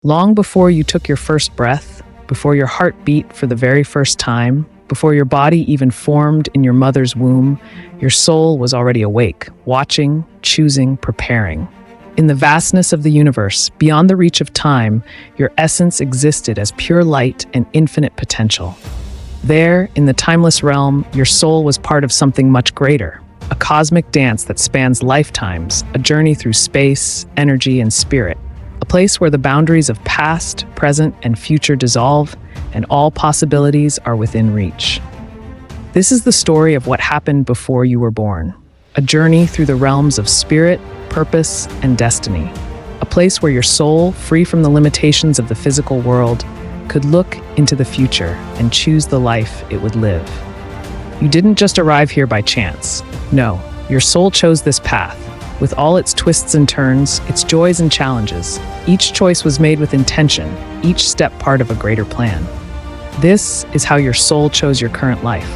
Long before you took your first breath, before your heart beat for the very first time, before your body even formed in your mother's womb, your soul was already awake, watching, choosing, preparing. In the vastness of the universe, beyond the reach of time, your essence existed as pure light and infinite potential. There, in the timeless realm, your soul was part of something much greater, a cosmic dance that spans lifetimes, a journey through space, energy, and spirit. A place where the boundaries of past, present, and future dissolve, and all possibilities are within reach. This is the story of what happened before you were born. A journey through the realms of spirit, purpose, and destiny. A place where your soul, free from the limitations of the physical world, could look into the future and choose the life it would live. You didn't just arrive here by chance. No, your soul chose this path. With all its twists and turns, its joys and challenges, each choice was made with intention, each step part of a greater plan. This is how your soul chose your current life.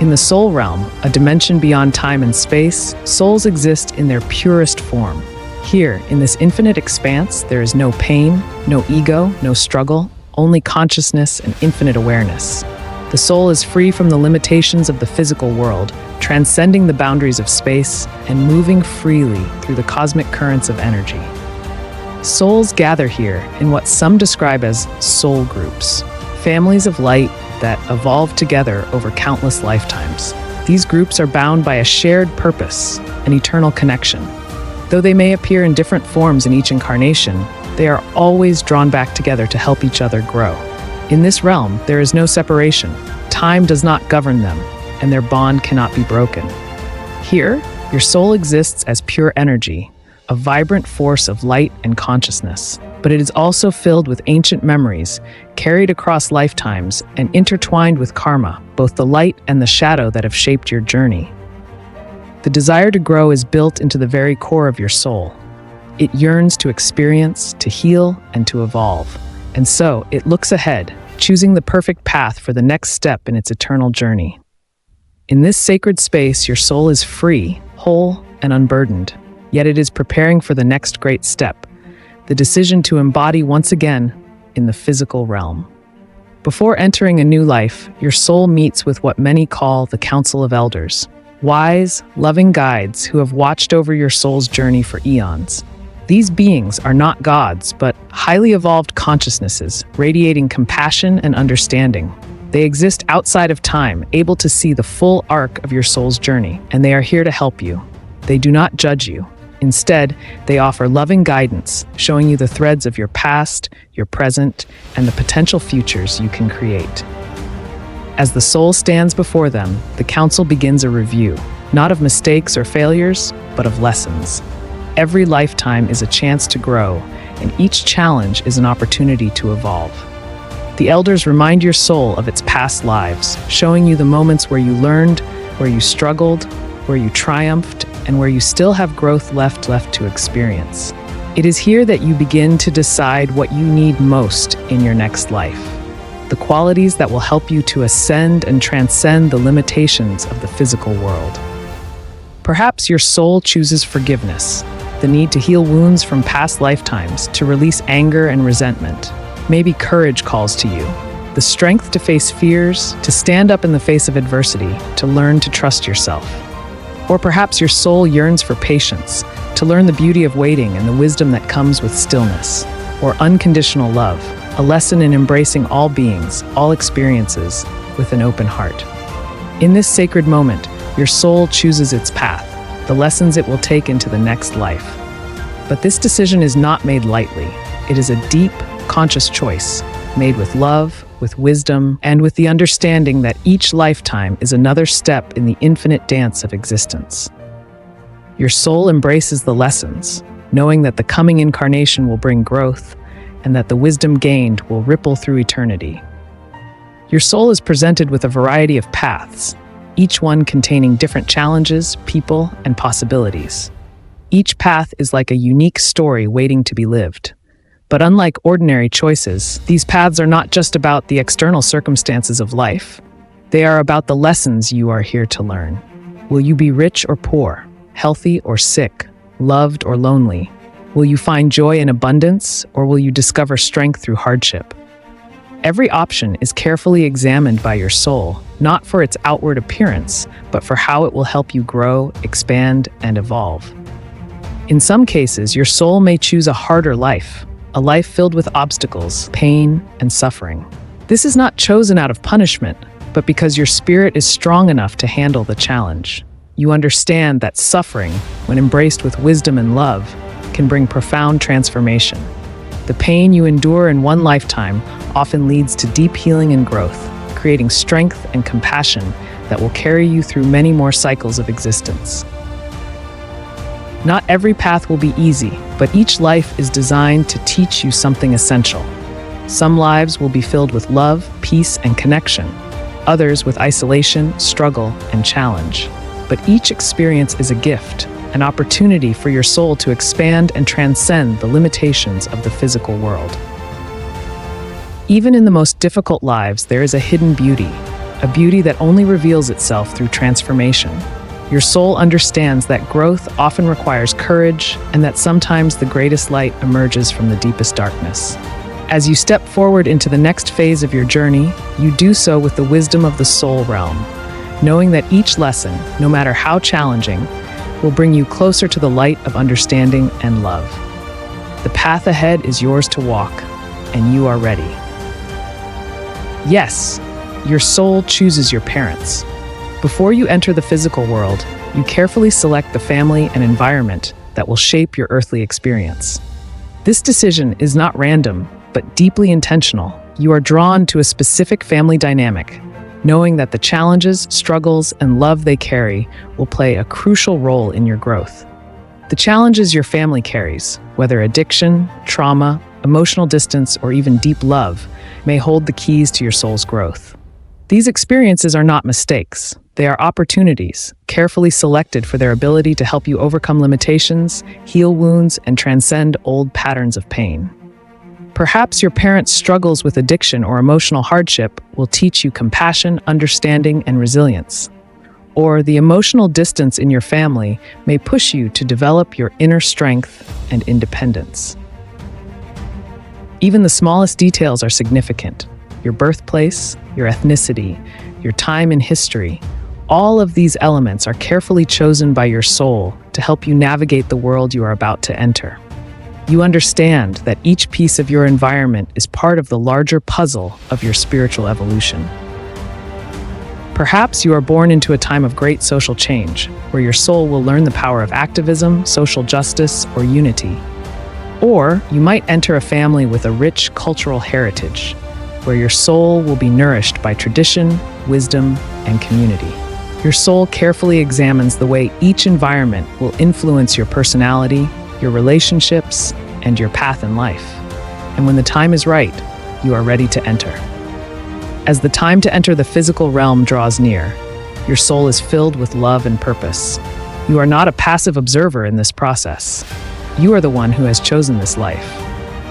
In the soul realm, a dimension beyond time and space, souls exist in their purest form. Here, in this infinite expanse, there is no pain, no ego, no struggle, only consciousness and infinite awareness. The soul is free from the limitations of the physical world, transcending the boundaries of space and moving freely through the cosmic currents of energy. Souls gather here in what some describe as soul groups, families of light that evolve together over countless lifetimes. These groups are bound by a shared purpose, an eternal connection. Though they may appear in different forms in each incarnation, they are always drawn back together to help each other grow. In this realm, there is no separation. Time does not govern them, and their bond cannot be broken. Here, your soul exists as pure energy, a vibrant force of light and consciousness, but it is also filled with ancient memories, carried across lifetimes and intertwined with karma, both the light and the shadow that have shaped your journey. The desire to grow is built into the very core of your soul. It yearns to experience, to heal, and to evolve. And so, it looks ahead, choosing the perfect path for the next step in its eternal journey. In this sacred space, your soul is free, whole, and unburdened, yet it is preparing for the next great step, the decision to embody once again in the physical realm. Before entering a new life, your soul meets with what many call the Council of Elders, wise, loving guides who have watched over your soul's journey for eons. These beings are not gods, but highly evolved consciousnesses, radiating compassion and understanding. They exist outside of time, able to see the full arc of your soul's journey, and they are here to help you. They do not judge you. Instead, they offer loving guidance, showing you the threads of your past, your present, and the potential futures you can create. As the soul stands before them, the council begins a review, not of mistakes or failures, but of lessons. Every lifetime is a chance to grow, and each challenge is an opportunity to evolve. The elders remind your soul of its past lives, showing you the moments where you learned, where you struggled, where you triumphed, and where you still have growth left to experience. It is here that you begin to decide what you need most in your next life, the qualities that will help you to ascend and transcend the limitations of the physical world. Perhaps your soul chooses forgiveness, the need to heal wounds from past lifetimes, to release anger and resentment. Maybe courage calls to you, the strength to face fears, to stand up in the face of adversity, to learn to trust yourself. Or perhaps your soul yearns for patience, to learn the beauty of waiting and the wisdom that comes with stillness. Or unconditional love, a lesson in embracing all beings, all experiences, with an open heart. In this sacred moment, your soul chooses its path, the lessons it will take into the next life. But this decision is not made lightly. It is a deep, conscious choice, made with love, with wisdom, and with the understanding that each lifetime is another step in the infinite dance of existence. Your soul embraces the lessons, knowing that the coming incarnation will bring growth, and that the wisdom gained will ripple through eternity. Your soul is presented with a variety of paths, each one containing different challenges, people, and possibilities. Each path is like a unique story waiting to be lived. But unlike ordinary choices, these paths are not just about the external circumstances of life. They are about the lessons you are here to learn. Will you be rich or poor, healthy or sick, loved or lonely? Will you find joy in abundance, or will you discover strength through hardship? Every option is carefully examined by your soul, not for its outward appearance, but for how it will help you grow, expand, and evolve. In some cases, your soul may choose a harder life, a life filled with obstacles, pain, and suffering. This is not chosen out of punishment, but because your spirit is strong enough to handle the challenge. You understand that suffering, when embraced with wisdom and love, can bring profound transformation. The pain you endure in one lifetime often leads to deep healing and growth, creating strength and compassion that will carry you through many more cycles of existence. Not every path will be easy, but each life is designed to teach you something essential. Some lives will be filled with love, peace, and connection. Others with isolation, struggle, and challenge. But each experience is a gift, an opportunity for your soul to expand and transcend the limitations of the physical world. Even in the most difficult lives, there is a hidden beauty, a beauty that only reveals itself through transformation. Your soul understands that growth often requires courage, and that sometimes the greatest light emerges from the deepest darkness. As you step forward into the next phase of your journey, you do so with the wisdom of the soul realm, knowing that each lesson, no matter how challenging, will bring you closer to the light of understanding and love. The path ahead is yours to walk, and you are ready. Yes, your soul chooses your parents. Before you enter the physical world, you carefully select the family and environment that will shape your earthly experience. This decision is not random, but deeply intentional. You are drawn to a specific family dynamic, knowing that the challenges, struggles, and love they carry will play a crucial role in your growth. The challenges your family carries, whether addiction, trauma, emotional distance, or even deep love, may hold the keys to your soul's growth. These experiences are not mistakes. They are opportunities, carefully selected for their ability to help you overcome limitations, heal wounds, and transcend old patterns of pain. Perhaps your parents' struggles with addiction or emotional hardship will teach you compassion, understanding, and resilience. Or the emotional distance in your family may push you to develop your inner strength and independence. Even the smallest details are significant. Your birthplace, your ethnicity, your time in history, all of these elements are carefully chosen by your soul to help you navigate the world you are about to enter. You understand that each piece of your environment is part of the larger puzzle of your spiritual evolution. Perhaps you are born into a time of great social change, where your soul will learn the power of activism, social justice, or unity. Or you might enter a family with a rich cultural heritage, where your soul will be nourished by tradition, wisdom, and community. Your soul carefully examines the way each environment will influence your personality, your relationships, and your path in life. And when the time is right, you are ready to enter. As the time to enter the physical realm draws near, your soul is filled with love and purpose. You are not a passive observer in this process. You are the one who has chosen this life.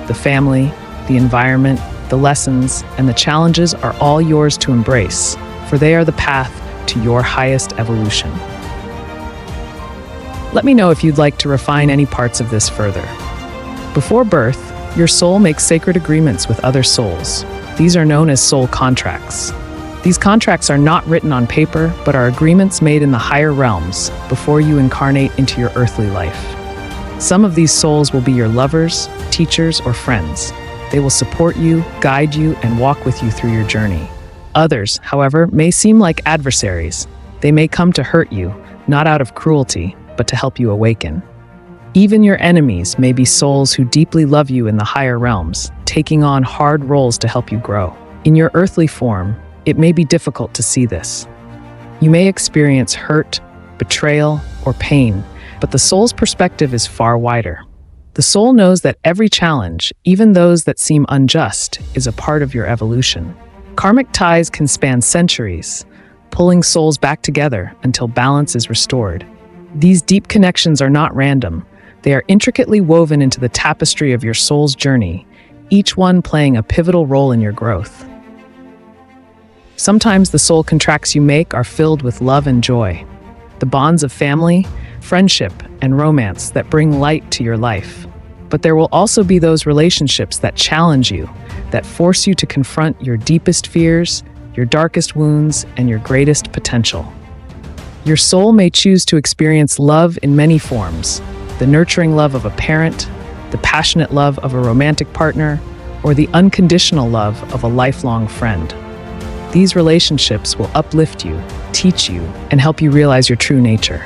The family, the environment, the lessons, and the challenges are all yours to embrace, for they are the path to your highest evolution. Let me know if you'd like to refine any parts of this further. Before birth, your soul makes sacred agreements with other souls. These are known as soul contracts. These contracts are not written on paper, but are agreements made in the higher realms before you incarnate into your earthly life. Some of these souls will be your lovers, teachers, or friends. They will support you, guide you, and walk with you through your journey. Others, however, may seem like adversaries. They may come to hurt you, not out of cruelty, but to help you awaken. Even your enemies may be souls who deeply love you in the higher realms, taking on hard roles to help you grow. In your earthly form, it may be difficult to see this. You may experience hurt, betrayal, or pain, but the soul's perspective is far wider. The soul knows that every challenge, even those that seem unjust, is a part of your evolution. Karmic ties can span centuries, pulling souls back together until balance is restored. These deep connections are not random. They are intricately woven into the tapestry of your soul's journey, each one playing a pivotal role in your growth. Sometimes the soul contracts you make are filled with love and joy, the bonds of family, friendship, and romance that bring light to your life. But there will also be those relationships that challenge you, that force you to confront your deepest fears, your darkest wounds, and your greatest potential. Your soul may choose to experience love in many forms: the nurturing love of a parent, the passionate love of a romantic partner, or the unconditional love of a lifelong friend. These relationships will uplift you, teach you, and help you realize your true nature.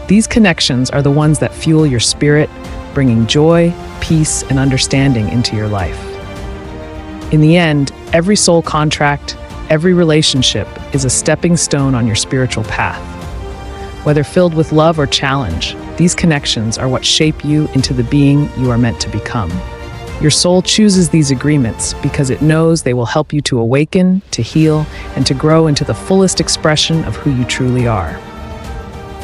These connections are the ones that fuel your spirit, bringing joy, peace, and understanding into your life. In the end, every soul contract, every relationship is a stepping stone on your spiritual path. Whether filled with love or challenge, these connections are what shape you into the being you are meant to become. Your soul chooses these agreements because it knows they will help you to awaken, to heal, and to grow into the fullest expression of who you truly are.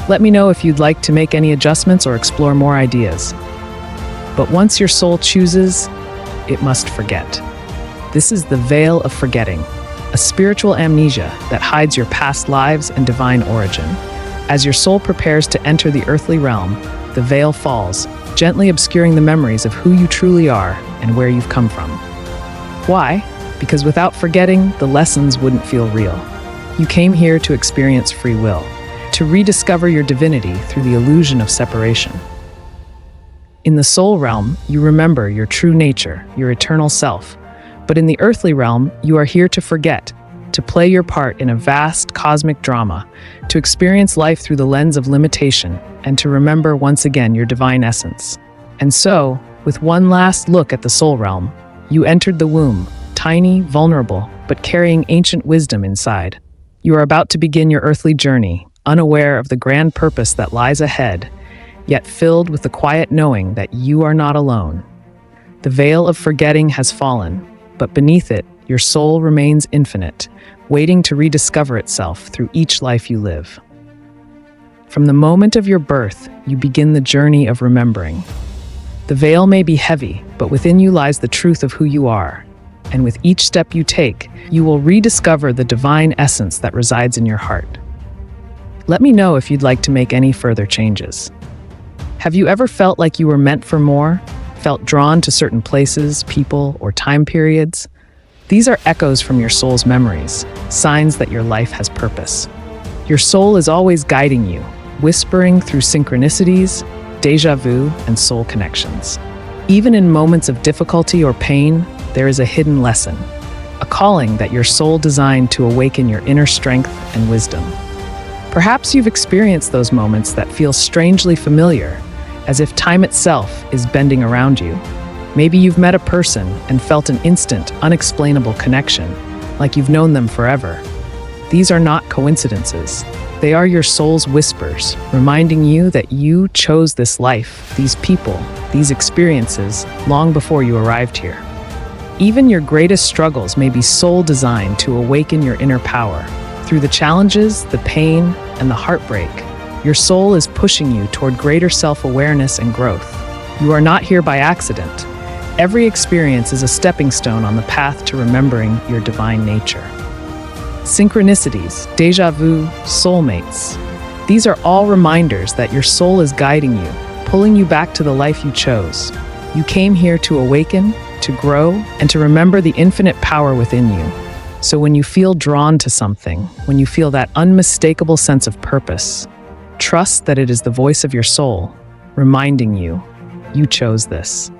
Let me know if you'd like to make any adjustments or explore more ideas. But once your soul chooses, it must forget. This is the veil of forgetting, a spiritual amnesia that hides your past lives and divine origin. As your soul prepares to enter the earthly realm, the veil falls, gently obscuring the memories of who you truly are and where you've come from. Why? Because without forgetting, the lessons wouldn't feel real. You came here to experience free will, to rediscover your divinity through the illusion of separation. In the soul realm, you remember your true nature, your eternal self. But in the earthly realm, you are here to forget, to play your part in a vast cosmic drama, to experience life through the lens of limitation, and to remember once again your divine essence. And so, with one last look at the soul realm, you entered the womb, tiny, vulnerable, but carrying ancient wisdom inside. You are about to begin your earthly journey, unaware of the grand purpose that lies ahead, yet filled with the quiet knowing that you are not alone. The veil of forgetting has fallen, but beneath it, your soul remains infinite, waiting to rediscover itself through each life you live. From the moment of your birth, you begin the journey of remembering. The veil may be heavy, but within you lies the truth of who you are. And with each step you take, you will rediscover the divine essence that resides in your heart. Let me know if you'd like to make any further changes. Have you ever felt like you were meant for more? Felt drawn to certain places, people, or time periods? These are echoes from your soul's memories, signs that your life has purpose. Your soul is always guiding you, whispering through synchronicities, déjà vu, and soul connections. Even in moments of difficulty or pain, there is a hidden lesson, a calling that your soul designed to awaken your inner strength and wisdom. Perhaps you've experienced those moments that feel strangely familiar, as if time itself is bending around you. Maybe you've met a person and felt an instant, unexplainable connection, like you've known them forever. These are not coincidences. They are your soul's whispers, reminding you that you chose this life, these people, these experiences, long before you arrived here. Even your greatest struggles may be soul-designed to awaken your inner power. Through the challenges, the pain, and the heartbreak, your soul is pushing you toward greater self-awareness and growth. You are not here by accident. Every experience is a stepping stone on the path to remembering your divine nature. Synchronicities, déjà vu, soulmates. These are all reminders that your soul is guiding you, pulling you back to the life you chose. You came here to awaken, to grow, and to remember the infinite power within you. So when you feel drawn to something, when you feel that unmistakable sense of purpose, trust that it is the voice of your soul, reminding you, you chose this.